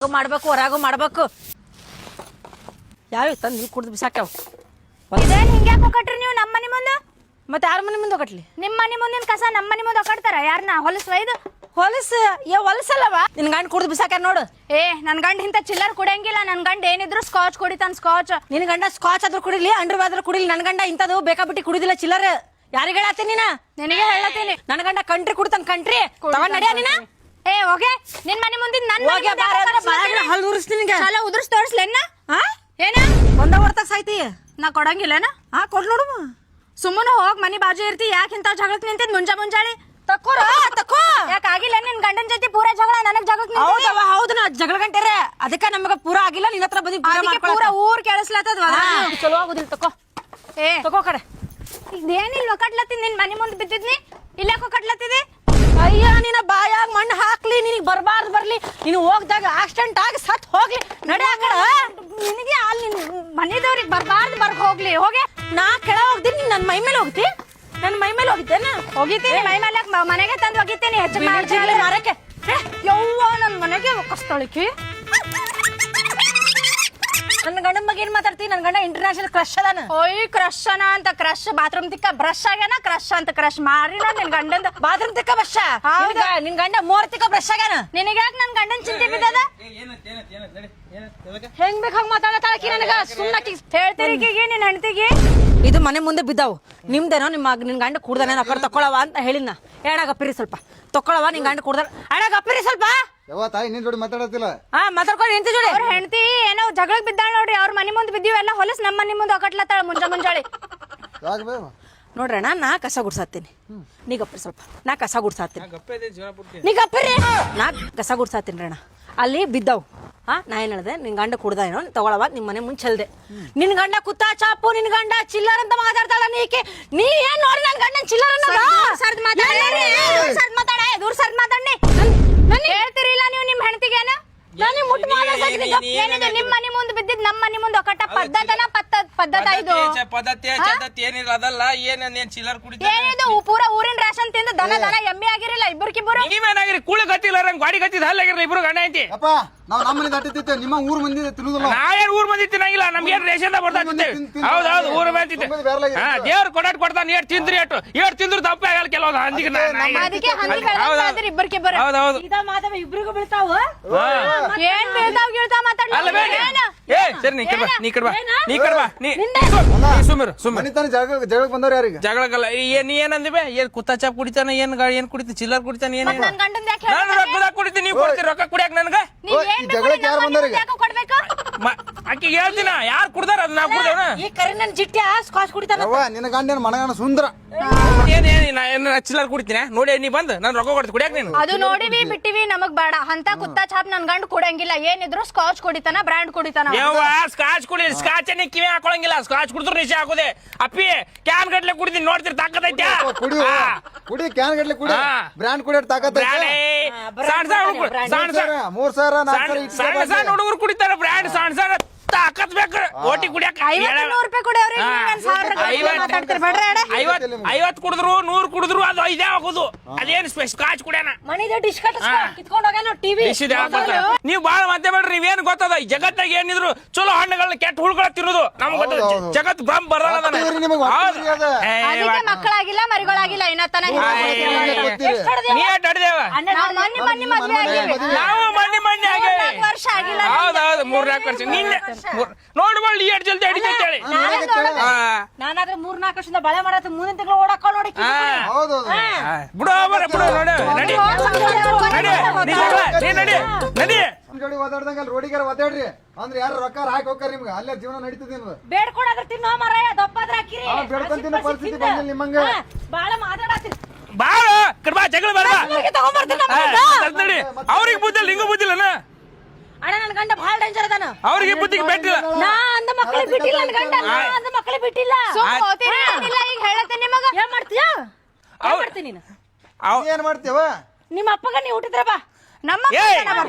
ಮಾಡ್ಬೇಕು ಹೊರಗು ಮಾಡ್ಬೇಕು ಯಾವ ತಂದು ಕುಡ್ದು ಬಿಸಾಕ್ಯಾವ ಇದೇನ್ ಹಿಂಗ್ಯಾಕ್ ಹೋಗಟ್ರಿ ನೀವು ನಮ್ಮ ಮನೆ ಮುಂದೆ ಮತ್ತೆ ಯಾರ ಮನೆ ಮುಂದೆ ಹೋಗಟ್ಲಿ ನಿಮ್ಮ ಮನೆ ಮುಂದಿನ ಕಸ ನಮ್ಮ ಮನೆ ಮುಂದೆ ಹೋಗಟ್ತಾರ ಯಾರನ್ನ ಹೊಲಸ್ ಒಯ್ದು ಹೊಲಸು ಹೊಲಸಲ್ಲವ ನಿನ್ ಗಂಡ ಕುಡ್ದು ಬಿಸಾಕ್ಯಾರ ನೋಡು ಏ ನನ್ ಗಂಡ ಇಂತ ಚಿಲ್ಲರ್ ಕುಡಿಯಂಗಿಲ್ಲ ನನ್ ಗಂಡ ಏನಿದ್ರು ಸ್ಕಾಚ್ ಕುಡಿತಾನ ಸ್ಕಾಚ್ ನಿನ್ ಗಂಡ ಸ್ಕಾಚ್ ಆದ್ರೂ ಕುಡಿಲಿ ಅಂಡರ್ ಆದ್ರೂ ಕುಡಿಲಿ ನನ್ ಗಂಡ ಇಂಥದ್ದು ಬೇಕಾಬಿಟ್ಟಿ ಕುಡಿದಿಲ್ಲ ಚಿಲ್ಲರ್ ಯಾರಿಗೆ ಹೇಳತ್ತೀನಿ ನೀನ ನಿನಗೆ ಹೇಳತ್ತೀನಿ ನನ್ ಗಂಡ ಕಂಟ್ರಿ ಕುಡ್ತಾನ ಕಂಟ್ರಿ ತಗೊಂಡ್ ನಡಿಯ ನೀನ ಏ ಹೋಗೆ ನಿನ್ ಮನೆ ಮುಂದಿನ ನನ್ನ ಹಲ್ ಉರಿಸ್ತೀನಿ ಚಲೋ ಉದುರ್ಸ್ ತೋರ್ಸ್ಲೇನ ಏನ ಒಂದ ಹೊಡ್ತಾಗ ಸಾಯ್ತಿ ನಾ ಕೊಡಂಗಿಲ್ಲನ ಕೊಡ್ ನೋಡು ಸುಮ್ಮನೆ ಹೋಗ್ ಮನಿ ಬಾಜು ಇರ್ತಿ ಯಾಕೆ ಇಂತ ಜಗಳಕ್ ನಿಂತಿದ್ ಮುಂಜಾಳಿ ತಕ್ಕೋರ ತಕ್ಕೋ ಯಾಕೆ ಆಗಿಲ್ಲ ನಿನ್ ಗಂಡನ ಜೊತೆ ಪೂರಾ ಜಗಳ ನನಗ್ ಜಗಳಕ್ ಹೌದವ ಹೌದು ನಾ ಜಗಳ ಗಂಟೆರೆ ಅದಕ್ಕೆ ನಮಗ ಪೂರಾ ಆಗಿಲ್ಲ ನಿನ್ನ ಹತ್ರ ಬಂದಿ ಪೂರಾ ಊರ್ ಕೇಳಿಸ್ಲತ್ತದ ಚಲೋ ಆಗುದಿಲ್ಲ ತಕೋ ಏ ತಕೋ ಕಡೆ ಇದೇನಿಲ್ವ ಕಟ್ಲತ್ತಿದ್ ನಿನ್ ಮನಿ ಮುಂದೆ ಬಿದ್ದಿದ್ನಿ ಇಲ್ಲಾಕೋ ಕಟ್ಲತ್ತಿದೆ ಅಯ್ಯ ನಿನ್ನ ಬಾಯಾಗ ಮಣ್ಣು ಹಾಕ್ಲಿ ನಿನಗೆ ಬರಬಾರ್ದು ಬರ್ಲಿ ನೀನು ಹೋಗ್ದಾಗ ಆಕ್ಸಿಡೆಂಟ್ ಆಗಿ ಸತ್ ಹೋಗ್ಲಿ ನಡೆ ಆ ಕಡೆ ನಿನಗೆ ಅಲ್ಲಿ ಮನೆದವ್ರಿಗೆ ಬರಬಾರ್ದು ಹೋಗ್ಲಿ ಹೋಗೆ ನಾ ಕೆಳ ಹೋಗ್ತೀನಿ ನನ್ನ ಮೈ ಮೇಲೆ ಹೋಗ್ತಿ ನನ್ನ ಮೈ ಮೇಲೆ ಹೋಗಿದ್ದೇನ ಹೋಗಿತೀನಿ ಮೈ ಮೇಲೆ ಮನೆಗೆ ತಂದು ಹೋಗಿದ್ದೀನಿ ಹೆಚ್ಚು ಮಾರಕ್ಕೆ ಯವ್ವ ನನ್ನ ಮನೆಗೆ ಕಸ್ತಳಿಕೆ ನನ್ನ ಗಂಡನ ಬಗ್ಗೆ ಏನ್ ಮಾತಾಡ್ತೀನಿ ನನ್ನ ಗಂಡ ಇಂಟರ್ನ್ಯಾಷನಲ್ ಕ್ರಶ್ ಅದಾನ ಓಯ್ ಕ್ರಶ್ ಅಂತ ಕ್ರಶ್ ಬಾತ್ರೂಮ್ ತಿಕ್ಕ ಬ್ರಷ್ ಆಗ್ಯಾನ ಕ್ರಶ್ ಅಂತ ಕ್ರಶ್ ಮಾರಿನ ನಿನ್ ಗಂಡಂದ ಬಾತ್ರೂಮ್ ತಿಕ್ಕ ಬ್ರಷ್ ನಿನ್ ಗಂಡ ಮೋರ್ ತಿಕ್ಕ ಬ್ರಷ್ ಆಗ್ಯಾನ ನಿನಗೆ ಯಾಕೆ ನನ್ ಗಂಡನ್ ಚಿಂತೆ ಬಿದ್ದದ ಹೆಂಗ್ ಬೇಕು ಹಂಗ ಮಾತಾಡತಾಳಕಿ ನನಗ ಸುಮ್ಮನೆ ಹೇಳ್ತಿರಿಕೆಗೆ ನಿನ್ ಹೆಂಡತಿಗೆ ಇದು ಮನೆ ಮುಂದೆ ಬಿದ್ದಾವು ನಿಮ್ದೇನೋ ನಿನ್ ಗಂಡ ಕುಡ್ದಾನೆ ಅಕ್ಕಡ ತಕೊಳವ ಅಂತ ಹೇಳಿನ ಗಪ್ಪಿರಿ ಸ್ವಲ್ಪ ತಕೊಳವ ನಿನ್ ಗಂಡ ಕುಡ್ದ ಗಪ್ಪಿರಿ ಸ್ವಲ್ಪ ಯಾವ ತಾಯಿ ನಿನ್ ಜೋಡಿ ಮಾತಾಡತ್ತಿಲ್ಲ ಮಾತಾಡ್ಕೊಂಡು ನಿಂತ ಜೋಡಿ ಅವ್ರ ಹೆಂಡತಿ ಏನೋ ಜಗಳಕ್ ಬಿದ್ದಾಳ ನೋಡ್ರಿ ಅವ್ರ ಮನೆ ಮುಂದೆ ಬಿದ್ದೀವೆಲ್ಲ ಹೊಲಸ್ ನಮ್ಮ ಮನೆ ಮುಂದೆ ಒಕ್ಕಟ್ಲತ್ತಾಳ ಮುಂಜಾಳಿ ಯಾಕೆ ಬೇ ನೋಡ್ರಣ್ಣ ನಾ ಕಸ ಗುಡ್ಸಾತೀನಿ ನೀ ಗಪ್ರಿ ಸ್ವಲ್ಪ ನಾ ಕಸ ಗುಡ್ಸಾತೀನಿ ನೀ ಗಪ್ಪಿರಿ ನಾ ಕಸ ಗುಡ್ಸಾತೀನಿ ಅಣ್ಣ ಅಲ್ಲಿ ಬಿದ್ದಾವ್ ನಾ ಏನ್ ಹೇಳ್ದೆ ನಿನ್ ಗಂಡ ಕುಡ್ದ ಏನೋ ತಗೊಳವ ನಿಮ್ ಮನೆ ಮುಂಚೆ ಚೆಲ್ದೆ ನಿನ್ ಗಂಡ ಕುತ್ತ ಚಾಪು ನಿನ್ ಗಂಡ ಚಿಲ್ಲರ್ ಅಂತ ಮಾತಾಡ್ತಾಳ ನೀ ಏನ್ ನೋಡಿ ನನ್ ಗಂಡನ್ ಚಿಲ್ಲರ್ ಸರ್ದ್ ಮಾತಾಡ ದೂರ ಸರ್ದ್ ಮಾತಾಡ್ನಿ ಹೇಳ್ತಿರಿಲ್ಲ ನೀವು ನಿಮ್ ಹೆಂಡತಿಗೇನ ಏನಿದು ನಿಮ್ ಮನೆ ಮುಂದೆ ಬಿದ್ದಿದ್ ನಮ್ಮ ಮನೆ ಮುಂದೆ ಒಕ್ಕಟ್ಟ ಪದ್ಧತ ಇದು ಪದ್ಧತಿ ಏನಿಲ್ಲ ಅದಲ್ಲ ಏನ್ ಚಿಲ್ಲರ್ ಕುಡಿತ ಏನಿದು ಪೂರಾ ಊರಿನ ರೇಷನ್ ತಿಂದು ದನ ಎಮ್ಮೆ ಆಗಿರಿಲ್ಲ ಇಬ್ಬರಿಗಿಬ್ಬರು ನೀವೇನಾಗಿರಿ ಕೂಳ ಗತ್ತಿಲ್ಲ ಗಾಡಿ ಗತ್ತಿದ ಹಲ್ಲಾಗಿರ ಇಬ್ರು ಗಂಡ ಐತಿ ಅಪ್ಪ ನಾವ್ ನಮ್ಮ ಮನೆ ದಾಟಿದ್ದೆ ನಿಮ್ಮ ಊರ್ ಮಂದಿ ತಿನ್ನುದಿಲ್ಲ ನಾವೇನ್ ಊರ್ ಮಂದಿ ತಿನ್ನಂಗಿಲ್ಲ ನಮ್ಗೇನ್ ರೇಷನ್ ಬರ್ತಾ ಹೌದೌದು ಊರ್ ಮಂದಿ ದೇವ್ರ ಕೊಡಾಟ್ ಕೊಡ್ತಾನ ಏಟ್ ತಿಂದ್ರಿ ಏಟ್ ತಿಂದ್ರು ತಪ್ಪೇ ಆಗಲ್ಲ ಕೆಲವೊಂದು ಹಂದಿಗೆ ಅದಕ್ಕೆ ಹಂದಿ ಇಬ್ಬರಿಗಿಬ್ಬರು ಹೌದೌದು ಇಬ್ರಿಗೂ ಬೀಳ್ತಾವ ಏನ್ ಬೀಳ್ತಾವ್ ಗೀಳ್ತಾವ್ ಅಲ್ಲ ಬೇಡ ಏ ಸರಿ ನೀ ಕಡ್ಬಾ ಸುಮ್ಮಿರು ಮನಿತಾನ ಜಗಳಕ್ಕೆ ಬಂದವ್ರು ಯಾರಿಗೆ ಜಗಳಕ್ಕಲ್ಲ ನೀ ಏನಂದಿ ಬೇ ಏನ್ ಕುತ್ತ ಚಾಪ್ ಕುಡಿತಾನ ಏನ್ ಕುಡಿತ ಚಿಲ್ಲರ್ ಕುಡಿತಾನ ಏನ್ ನನ್ ಗಂಡನ್ ಯಾಕೆ ನಾನು ರೊಕ್ಕದಾಗ ಕುಡಿತೀನಿ ನೀವು ಕೊಡ್ತೀರಿ ರೊಕ್ಕ ಕುಡಿಯಾಕ ನನ್ಗ ಜಗಳಕ್ಕೆ ಯಾರು ಬಂದವ್ರಿಗೆ ಕೊಡ್ಬೇಕು ಆಕಿ ಹೇಳ್ತೀನ ಯಾರು ಕುಡ್ದಾರ ಅದ್ ನಾ ಕುಡ್ದೇವನ ಈ ಕರಿ ನನ್ ಜಿಟ್ಟಿ ಸ್ಕಾಚ್ ಕುಡಿತಾನ ಅವ್ವ ನಿನ್ನ ಗಂಡನ ಮನಗನ ಸುಂದರ ಏನ್ ಚಿಲ್ಲರ್ ಕುಡಿತೀನಿ ನೋಡಿ ನೀ ಬಂದ್ ನಾನು ರೊಕ್ಕ ಕೊಡ್ತೀನಿ ಕುಡಿಯಾಕ ನೀನು ಅದು ನೋಡಿವಿ ಬಿಟ್ಟಿವಿ ನಮಗ್ ಬೇಡ ಅಂತ ಕುತ್ತ ಚಾಪ್ ನನ್ ಗಂಡ ಕುಡಂಗಿಲ್ಲ ಏನಿದ್ರು ಸ್ಕಾಚ್ ಕುಡಿತಾನ ಬ್ರ್ಯಾಂಡ್ ಕುಡಿತಾನ ಸ್ಕಾಚ್ ಕುಡಿ ಸ್ಕಾಚ್ ಕಿವಿ ಹಾಕೊಳಂಗಿಲ್ಲ ಸ್ಕಾಚ್ ಕುಡಿದ್ರು ನಿಶೆ ಹಾಕೋದೆ ಅಪ್ಪಿ ಕ್ಯಾನ್ ಗಟ್ಲೆ ಕುಡಿತೀನಿ ನೋಡ್ತೀರಿ ತಾಕತೈತ್ಯಾ ಕುಡಿ ಕ್ಯಾನ್ ಗಟ್ಲೆ ಕುಡಿ ಬ್ರ್ಯಾಂಡ್ ಕುಡಿಯೋ ತಾಕತ್ ಸಣ್ಣ ಹುಡುಗರು ಕುಡಿತಾರ ಬ್ರ್ಯಾಂಡ್ ಸಣ್ಣ ತಾಕತ್ ಬೇಕು ಓಟಿ ಕುಡಿಯಾಕ 50 ರೂಪಾಯಿ ಐವತ್ ಕುಡಿದ್ರು 100 ಕುಡಿದ್ರು ಅದು ಇದೇ ಆಗೋದು ಅದೇನು ಸ್ಕಾಚ್ ಕುಡಿಯಾನ ನೀವ್ ಬಾಳ ಮತ್ತೆ ಬೇಡ್ರಿ ನೀವೇನ್ ಗೊತ್ತದ ಈ ಜಗತ್ತಾಗ ಏನಿದ್ರು ಚಲೋ ಹಣ್ಣುಗಳನ್ನ ಕೆಟ್ಟ ಹುಳುಗಳ ತಿನ್ನೋದು ನಮ್ಗೆ ಗೊತ್ತದ ಜಗತ್ ಬ್ರಹ್ಮ ಬರಲ್ಲ ಮಕ್ಕಳಾಗಿಲ್ಲ ಮರಿಗಳಾಗಿಲ್ಲ ಇನ್ನತನ ನೀ ಅಡ್ದೇವ ನಾವು ಮಣ್ಣಿ ಆಗೇವಿ ವರ್ಷ ಆಗಿಲ್ಲ ಹೌದೌದು 3-4 ವರ್ಷ ನಿನ್ನೆ ನೋಡ್ಬಳ್ಳಿ ಎಷ್ಟು ಜಲ್ದಿ ಅಡಿತೈತೆ ಹೇಳಿ ನಾನಾದ್ರೆ 3-4 ವರ್ಷದಿಂದ ಬಳೆ ಮಾಡತ್ತ ಮುಂದಿನ ತಿಂಗಳು ಓಡಾಕ ನೋಡಿ ಬಿಡು ನೋಡ ನಡಿ ನಡಿ ಜೋಡಿ ಓದಾಡ್ದಂಗ ರೋಡಿಗಾರ ಓದಾಡ್ರಿ ಅಂದ್ರೆ ಯಾರು ರೊಕ್ಕ ಹಾಕಿ ಹೋಗ್ತಾರ ನಿಮ್ಗೆ ಅಲ್ಲೇ ಜೀವನ ನಡೀತದೆ ನಿಮ್ದು ಬೇಡ್ಕೊಡಾದ್ರ ತಿನ್ನೋ ಮರಾಯ ದಪ್ಪಾದ್ರ ಹಾಕಿರಿ ಬೇಡ್ಕೊಂಡ್ ತಿನ್ನೋ ಪರಿಸ್ಥಿತಿ ಬಂದಿಲ್ಲ ನಿಮ್ಮಂಗ ಬಾಳ ಮಾತಾಡತ್ತೀರಿ ಬಾಳ ಕಡ್ಬಾ ಜಗಳ ಬೇಡ ನಡಿ ಅವ್ರಿಗೆ ಬುದ್ಧಿಲ್ಲ ನಿಂಗೂ ಬುದ್ಧಿಲ್ಲನ ಅಣ್ಣ ನನ್ ಗಂಡ ಬಹಳ ಡೇಂಜರ್ ಅದಾನ ಅವ್ರಿಗೆ ಬುದ್ಧಿಗೆ ಬಿಟ್ಟಿಲ್ಲ ನಾ ಅಂದ ಮಕ್ಕಳಿಗೆ ಬಿಟ್ಟಿಲ್ಲ ನನ್ ಗಂಡ ನಾ ಅಂದ ಮಕ್ಕಳಿಗೆ ಬಿಟ್ಟಿಲ್ಲ ಈಗ ಹೇಳತ್ತೆ ನಿಮಗ ಏನ್ ಮಾಡ್ತೀಯ ಮಾಡ್ತೀನಿ ನೀನು ಏನ್ ಮಾಡ್ತೇವ ನಿಮ್ಮ ಅಪ್ಪಗ ನೀವು ಹುಟ್ಟಿದ್ರ ಬಾ ನಮ್ಮ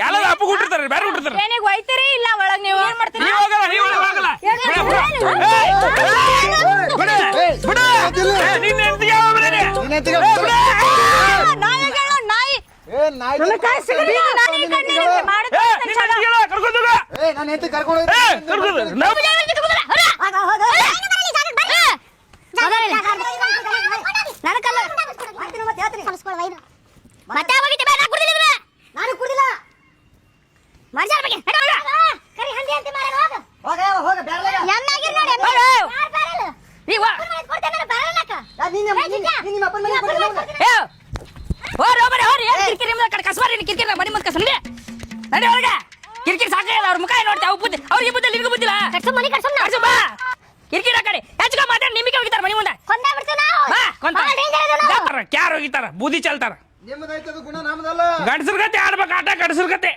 ಎಲ್ಲ ಅಪ್ಪ ಹುಟ್ಟಿರ್ತಾರೆ ಬೇರೆ ಹುಟ್ಟಿರ್ತಾರೆ ಏನಿಗೆ ಒಯ್ತೀರಿ ಇಲ್ಲ ಒಳಗ್ ನೀವು ಏನ್ ಮಾಡ್ತೀರಿ ನೀವು ಹೋಗಲ್ಲ ನಿನ್ನ ಹೆಂಡತಿಗೆ ಯಾವ ನಾಯಿ ನಾಯಿ ನನ್ನ ಕಾಯಿ ಸಿಗಲಿಲ್ಲ. ಈಗ ನಾನು ಈ ಕಡೆ ನಿನಗೆ ಮಾಡೋದು ಏ, ಅಂತ ನಿನ್ನ ಚಲ. ಅತ್ತಿಗೆನ ಕರ್ಕೊಂಡ್ ಹೋಗು. ಏ ನಾನು ಹೆಂಡತಿ ಕರ್ಕೊಂಡು ಏ, ಕರ್ಕೊಂಡ್ ಹೋಗು. ನಾವು ಮತ್ತೆ ಹೋಗಿದ್ದೆ ಬೇಡ ಕುಡಿದಿಲ್ಲ ನಾನು ಕುಡಿದಿಲ್ಲ ಮರ್ಜಾರ ಬಗ್ಗೆ ಕರಿ ಹಂದಿ ಅಂತ ಮಾರ ಹೋಗ ಹೋಗ ಹೋಗ ಬ್ಯಾರ್ಲಾಗ ಎಮ್ಮಾಗಿರ್ ನೋಡಿ ಎಮ್ಮಾಗಿರ್ ಯಾರ್ ಬರಲ್ಲ ನೀವ ಕೊಡ್ತೇನೆ ನಾನು ಬರಲ್ಲಕ ನಿಮ್ಮ ಅಪ್ಪನ ಮನೆ ಕೊಡ್ತೀನಿ ಏ ಹೋರಿ ಹೋರಿ ಹೋರಿ ಕಿರ್ಕಿರಿ ನಿಮ್ಮ ಕಡೆ ಕಸ್ಮಾರಿ ಕಿರ್ಕಿರಿ ಮನಿ ಮುಂದೆ ಕಸಲಿ ನಡಿ ಹೊರಗೆ ಕಿರ್ಕಿರಿ ಸಾಕಾಗಲ್ಲ ಅವ್ರ ಮುಖ ನೋಡ್ತಾ ಅವು ಬುದ್ಧಿ ಅವ್ರಿಗೆ ಬುದ್ಧಿ ನಿನಗೂ ಬುದ್ಧಿಲ್ಲ ಕಟ್ಸು ಮನಿ ಕಟ್ಸು ಕಳ್ಸು ಬಾ ಕಿರ್ಕಿರಿ ಆ ಕಡೆ ಹೆಚ್ಚು ಮಾತಾಡಿ ನಿಮಗೆ ಹೋಗಿತಾರ ಮನಿ ಮುಂದೆ ಕೊಂದ ಬಿಡ್ತು ನಾವು ಬಾ ಕೊಂತ ಬಾ, danger ಅದು ನಾವು. ಜಾತಾರ ಕ್ಯಾರ್ ಹೋಗಿತಾರ ಬೂದಿ ಚಲ್ತಾರ ನಿಮ್ಮದೈತದ ಗುಣ ನಮ್ದಲ್ಲ ಗಂಡಸರ ಕತೆ ಆಡ್ಬೇಕು ಆಟ ಗಂಡಸರ ಕತೆ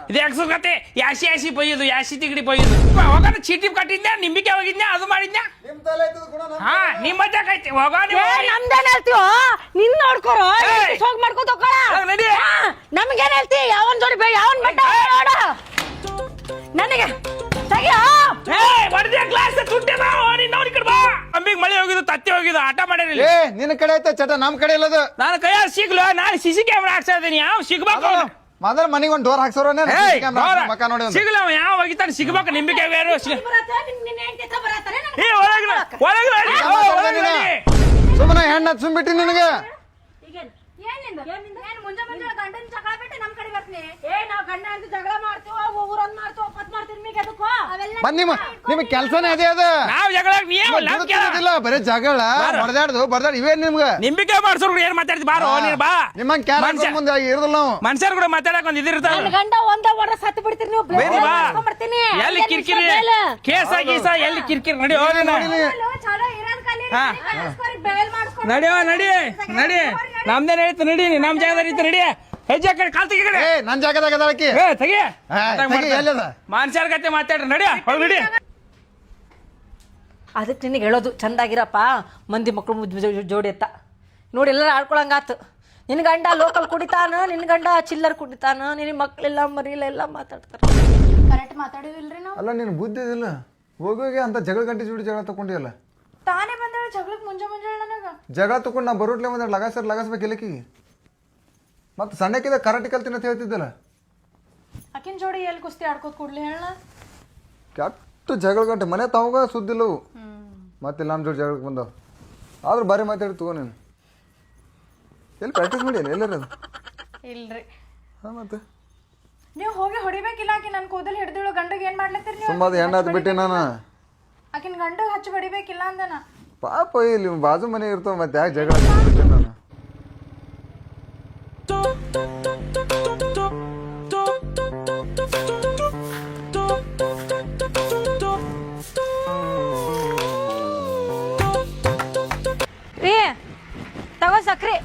ಇದು ಹೆಂಗಸರ ಕತೆ ಯಾಸಿ ಯಾಸಿ ಬೈಯೋದು ಯಾಸಿ ತಿಗಡಿ ಬೈಯೋದು ಹೋಗೋಣ ಚೀಟಿ ಕಟ್ಟಿದ್ದೆ ನಿಂಬಿಕೆ ಹೋಗಿದ್ನೆ ಅದು ಮಾಡಿದ್ನೆ ನಿಮ್ ತಲೆ ಐತದ ಗುಣ ನಮ್ದು. ಹಾ ನಿಮ್ಮ ಮಜಾಕ್ ಐತಿ ಹೋಗೋ ನೀವು ನಮ್ದೇನ್ ಹೇಳ್ತೀವೋ ನಿನ್ ನೋಡ್ಕೊರೋ ಏಯ್! ಹೋಗ್ ಮಾಡ್ಕೋ ತಗೊಳ ಹೋಗ್ ನಡಿ. ನಮ್ಗೇನ್ ಹೇಳ್ತಿ ಯಾವನ್ ಜೋಡಿ ಬೇ ಯಾವನ್ ಮಟ್ಟ ನೋಡು ನನಗೆ ತೆಗಿಯೋ ಏ ಹೊಡೆದ ಗ್ಲಾಸ್ ತುಟ್ಟೆ ಬಾ ಓಡಿ ನೋಡಿ ಕಡೆ ಬಾ ಅಂಬಿಗೆ ಮಳೆ ಹೋಗಿದ್ದು ತತ್ತಿ ಹೋಗಿದ್ದು ಆಟ ಮಾಡ್ಯಾರ ಏ ನಿನ್ನ ಕಡೆ ಐತ ಚಟ ನಮ್ ಕಡೆ ಇಲ್ಲದ ನಾನು ಕೈಯಾಗ ಸಿಗ್ಲು ನಾನು ಸಿಸಿ ಕ್ಯಾಮ್ರಾ ಹಾಕ್ತಾ ಇದ್ದೀನಿ ಯಾವ ಸಿಗ್ಬೇಕು ಅವ್ನು. ಮೊದಲ ಮನಿಗೆ ಒಂದು ಡೋರ್ ಹಾಕ್ಸೋರ ಏಯ್, ಮಕ್ಕ ನೋಡಿ ಒಂದು. ಸಿಗ್ಲ ಅವ ಯಾವ ಹೋಗಿತಾನೆ ಸಿಗ್ಬೇಕು ನಿಂಬಿಕೆ ಯಾರು ಏ ಒಳಗೆ ಒಳಗೆ ನಡಿ. ಓ, ಒಳಗೆ ನಡಿ. ಸುಮ್ಮನೆ ಹೆಣ್ಣ ಸುಮ್ಬಿಟ್ಟಿ ನಿನಗೆ ಏನ್ ಮುಂಜಾ ಮುಂಜಾ ಗಂಡನ ಜಗಳ ಬಿಟ್ಟು ನಮ್ ಕಡೆ ಬರ್ತೀನಿ ಏ ನಾವ್ ಗಂಡ ಅಂತ ಜಗಳ ಮಾಡ್ತೀವೋ ಊರನ್ ಮಾಡ್ತೀವೋ ಪತ್ ಮಾಡ್ತೀವಿ ನಿಮಗೆ ಅದಕ್ಕೋ ಅವೆಲ್ಲ ಬಂದ್ ನಿಮ್ ಕೆಲ್ಸನೇ ಅದೇ ಅದ ನಾವ್ ಜಗಳ ನೀವ್ ದುಡ್ದಿಲ್ಲ ಬರೀ ಜಗಳ ಬಡದಾಡ್ ಇವೇ ನಿಮ್ಗ ನಿಂಬಿಕೆ ಮಾಡ್ಸೋರು ಏನ್ ಮಾತಾಡ್ತಿ ಬಾರೋ ನೀನ್ ಬಾ ನಿಮ್ಮಂಗ್ ಕ್ಯಾರ ಮುಂದೆ ಇರೋದಿಲ್ಲ ನಾವು ಮನುಷ್ಯರು ಕೂಡ ಮಾತಾಡಕ್ ಒಂದ್ ಇದಿರ್ತಾವ ನನ್ ಗಂಡ ಒಂದ ಹೊರ ಸತ್ತು ಬಿಡ್ತೀರಿ ನೀವು ಬೇರೆ ಬಾ ಬರ್ತೀನಿ ಎಲ್ಲಿ ಕಿರ್ಕಿರಿ ಕೇಸ ಗೀಸ ಎಲ್ಲಿ ಕಿರ್ಕಿರಿ ನಡಿ ಹೋಗೋಣ ಚಲೋ ಇರೋದ್ ಕಲಿ ಹಾ. ಬೇಲ್ ಮಾಡ್ಕೊಂಡು ನಡಿಯೋ ನಡಿ ನಡಿ ನಮ್ದೇ ನಡೀತು ನಡಿ ನಮ್ ಜಾಗದಲ್ಲಿ ಇತ್ತು ನಡಿ ಹೆಜ್ಜೆ ಕಡೆ ಕಾಲ್ ತೆಗಿ ಕಡೆ ಏ ನನ್ ಜಾಗದಾಗ ಅದಾಳಕಿ ಏ ತೆಗಿ ಎಲ್ಲದ ಮನುಷ್ಯರ ಕತೆ ಮಾತಾಡ್ರಿ ನಡಿ ಹೊರಗ್ ನಡಿ ಅದಕ್ಕೆ ನಿನಗೆ ಹೇಳೋದು ಚಂದಾಗಿರಪ್ಪ ಮಂದಿ ಮಕ್ಕಳು ಜೋಡಿ ಎತ್ತ ನೋಡಿ ಎಲ್ಲರೂ ಆಡ್ಕೊಳಂಗಾತು ನಿನ್ನ ಗಂಡ ಲೋಕಲ್ ಕುಡಿತಾನ ನಿನ್ನ ಗಂಡ ಚಿಲ್ಲರ್ ಕುಡಿತಾನ ನಿನ್ನ ಮಕ್ಕಳೆಲ್ಲ ಮರಿಲ್ಲ ಎಲ್ಲ ಮಾತಾಡ್ತಾರೆ ಕರೆಕ್ಟ್ ಮಾತಾಡಿವಿಲ್ರಿ ನಾವು ಅಲ್ಲ ನೀನು ಬುದ್ಧಿ ಇದಿಲ್ಲ ಹೋಗೋಗಿ ಅಂತ ಜಗಳ ಗಂಟೆ ಜೋಡಿ ಜಗಳ ತಗೊಂಡಿಯಲ್ಲ ತಾನೇ ಬಂದೇಳ ಜಗಳಕ್ಕೆ ಮುಂಜಾ ಮುಂಜಾನೆ ನನಗ ಜಗಳ ತಗೊಂಡು ನಾ ಬರೋಟ್ಲೆ ಒಂದ್ ಲಗಾಸ್ಬೇಕು ಇಲ್ಲಕಿಗೆ ಮತ್ತೆ ಸಣ್ಣಕ್ಕಿದ ಕರಾಟೆ ಕಲ್ತಿನ ಅಂತ ಹೇಳ್ತಿದ್ದಲ್ಲ ಆಕಿನ ಜೋಡಿ ಎಲ್ಲಿ ಕುಸ್ತಿ ಆಡ್ಕೋತ ಕೊಡ್ಲಿ ಹೇಳ ಕೆಟ್ಟು ಜಗಳ ಗಂಟೆ ಮನೆ ತಾವಾಗ ಸುದ್ದಿಲ್ಲವು ಮತ್ತೆ ನಮ್ಮ ಜೋಡಿ ಜಗಳಕ್ಕೆ ಬಂದವು ಆದ್ರೂ ಬಾರಿ ಮಾತಾಡಿ ತಗೋ ನೀನು ಎಲ್ಲಿ ಪ್ರಾಕ್ಟೀಸ್ ಮಾಡಿ ಎಲ್ಲರ ಅದು ಇಲ್ರಿ ಹಾಂ ಮತ್ತೆ ನೀವು ಹೋಗಿ ಹೊಡಿಬೇಕಿಲ್ಲ ಆಕಿ ನನ್ ಕೂದಲ್ ಹಿಡ್ದಿಳು ಗಂಡಗೆ ಏನ್ ಮಾಡ್ಲತ್ತೀರಿ ನೀವು ಸುಮ್ಮನೆ ಹೆಣ್ಣಾದ್ ಬಿಟ್ಟೆ ನಾನು ಆಕಿನ ಗಂಡಗ್ ಹಚ್ಚಿ ಹೊಡಿಬೇಕಿಲ್ಲ ಅಂದನ ಪಾಪ ಇಲ್ಲಿ ಬಾಜು ಮನೆ ಇರ್ತಾವ ಮತ್ತೆ ಯಾಕೆ ಜಗಳ ಬಿಟ್ಟೆ ನಾನು ರೀ ತಗೋ ಸಕ್ರಿ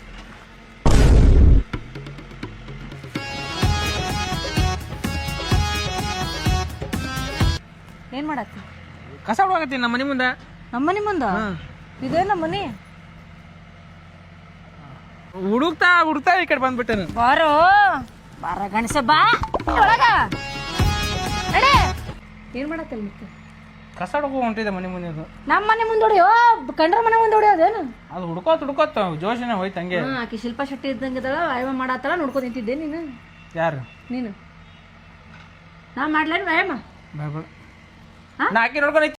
ಏನ್ ಮಾಡತ್ತಿ ಕಸ ಹೊಡಕತ್ತೀನಿ ನಮ್ಮ ಮನೆ ಮುಂದೆ ನಮ್ಮನೆ ಮುಂದ ಇದೇ ನಮ್ಮನೆ ಹುಡುಕ್ತಾ ಈ ಕಡೆ ಬಂದ್ಬಿಟ್ಟೆ ಬಾರೋ ಬಾರ ಗಣಸ ಬಾ ಒಳಗ ನಡೆ ಏನ್ ಮಾಡತ್ತಲ್ಲ ಮತ್ತೆ ಕಸ ಹುಡುಕು ಹೊಂಟಿದೆ ಮನೆ ಮುಂದೆ ಅದು ನಮ್ಮ ಮನೆ ಮುಂದೆ ಹೊಡಿಯೋ ಕಂಡ್ರ ಮನೆ ಮುಂದೆ ಹೊಡಿಯೋದೇನು ಅದು ಹುಡ್ಕೋತ್ ಜೋಶನ ಹೋಯ್ತು ಹಂಗೆ ಆಕಿ ಶಿಲ್ಪಾ ಶೆಟ್ಟಿ ಇದ್ದಂಗಿದ್ದಾಳ ವ್ಯಾಯಾಮ ಮಾಡತ್ತಾಳ ನೋಡ್ಕೊಂಡ್ ನಿಂತಿದ್ದೆ ನೀನು ಯಾರು ನೀನು ನಾ ಮಾಡ್ಲೇನು ವ್ಯಾಯಾಮ ನಾ ಆಕಿ ನೋಡ್ಕೊಂಡು